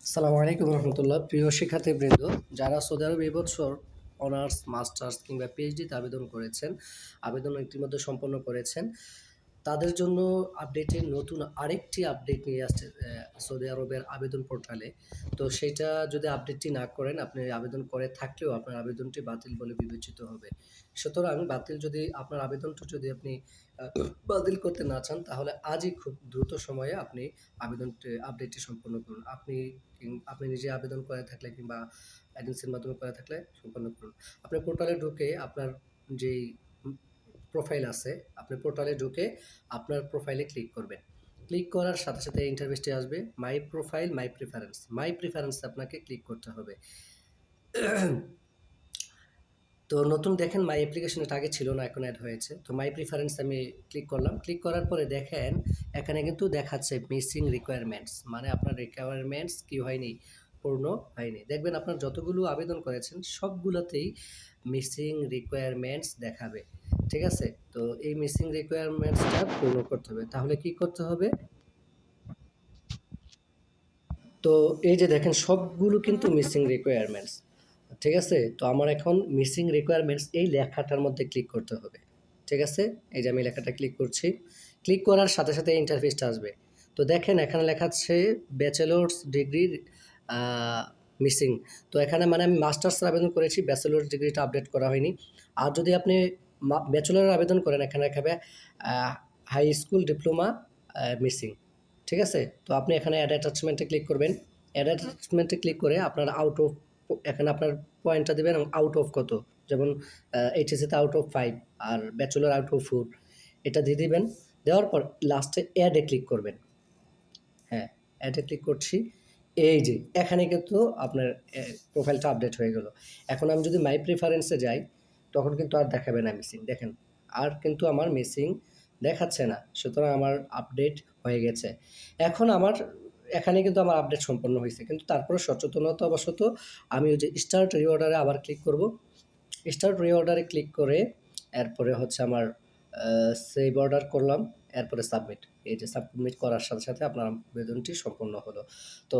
আসসালামু আলাইকুম রহমতুল্লাহ। প্রিয় শিক্ষার্থীবৃন্দ, যারা সৌদি আরব এই বছর অনার্স, মাস্টার্স কিংবা পিএইচডিতে আবেদন করেছেন, আবেদন ইতিমধ্যে সম্পন্ন করেছেন, তাদের জন্য নতুন আরেকটি আপডেট নিয়ে আসছে সৌদি আরবের আবেদন পোর্টালে। তো সেইটা যদি আপডেটটি না করেন, আপনি আবেদন করে থাকলেও আপনার আবেদনটি বাতিল বলে বিবেচিত হবে। সুতরাং আপনার আবেদনটা যদি আপনি বাতিল করতে না চান, তাহলে আজই খুব দ্রুত সময়ে আপনি আপডেটটি সম্পন্ন করুন। আপনি নিজে আবেদন করে থাকলে কিংবা এজেন্সির মাধ্যমে করে থাকলে সম্পন্ন করুন। আপনি পোর্টালে ঢুকে আপনার যেই প্রোফাইল আছে, আপনি পোর্টালে ঢুকে আপনার প্রোফাইলে ক্লিক করবেন। ক্লিক করার সাথে সাথে ইন্টারফেসটি আসবে, মাই প্রোফাইল, মাই প্রেফারেন্স। মাই প্রেফারেন্স আপনাকে ক্লিক করতে হবে। তো নতুন দেখেন মাই অ্যাপ্লিকেশন এটা আগে ছিল না, এখন অ্যাড হয়েছে। তো মাই প্রিফারেন্স আমি ক্লিক করলাম। ক্লিক করার পরে দেখেন এখানে কিন্তু দেখাচ্ছে মিসিং রিকোয়ারমেন্টস, মানে আপনার রিকোয়ারমেন্টস কি হয়নি, পূর্ণ হয়নি। দেখবেন আপনার যতগুলো আবেদন করেছেন সবগুলোতেই মিসিং রিকোয়ারমেন্টস দেখাবে। ঠিক আছে? তো এই মিসিং রিকোয়ারমেন্টসটা পূর্ণ করতে হবে। তাহলে কি করতে হবে? তো এই যে দেখেন সবগুলো কিন্তু মিসিং রিকোয়ারমেন্টস। ঠিক আছে? তো আমার এখন মিসিং রিকোয়ারমেন্টস এই লেখাটার মধ্যে ক্লিক করতে হবে। ঠিক আছে? এই যে আমি লেখাটা ক্লিক করছি। ক্লিক করার সাথে সাথে ইন্টারফেসটা আসবে। তো দেখেন এখানে লেখা আছে ব্যাচেলর্স ডিগ্রির আ মিসিং। তো এখানে মানে আমি মাস্টার্সের আবেদন করেছি, ব্যাচেলর্স ডিগ্রিটা আপডেট করা হয়নি। আর যদি আপনি ব্যাচেলরের আবেদন করেন, এখানে দেখাবে আ হাই স্কুল ডিপ্লোমা মিসিং। ঠিক আছে? তো আপনি এখানে অ্যাড অ্যাটাচমেন্টে ক্লিক করবেন। অ্যাড অ্যাটাচমেন্টে ক্লিক করে আপনার এখানে আপনার পয়েন্টটা দিবেন এবং আউট অফ কত। যেমন এইচএসসিতে আউট অফ 5 আর ব্যাচেলর আউট অফ 4 এটা দিয়ে দিবেন। দেওয়ার পর লাস্টে অ্যাডে ক্লিক করবেন। হ্যাঁ, অ্যাডে ক্লিক করছি। এই যে এখানে কিন্তু আপনার প্রোফাইলটা আপডেট হয়ে গেল। এখন আমি যদি মাই প্রেফারেন্স এ যাই, তখন কিন্তু আর দেখাবে না মিসিং। দেখেন, আর কিন্তু আমার মিসিং দেখাচ্ছে না। সুতরাং আমার আপডেট হয়ে গেছে। এখন এখানে কিন্তু আমার আপডেট সম্পন্ন হইছে। কিন্তু তারপরেও সচেতনতাবশত আমি ওই যে স্টার্ট রিঅর্ডারে আবার ক্লিক করব। স্টার্ট রিঅর্ডারে ক্লিক করে এরপরে হচ্ছে আমার সেভ অর্ডার করলাম। এরপরে সাবমিট। এই যে সাবমিট করার সাথে সাথে আপনার আবেদনটি সম্পন্ন হলো। তো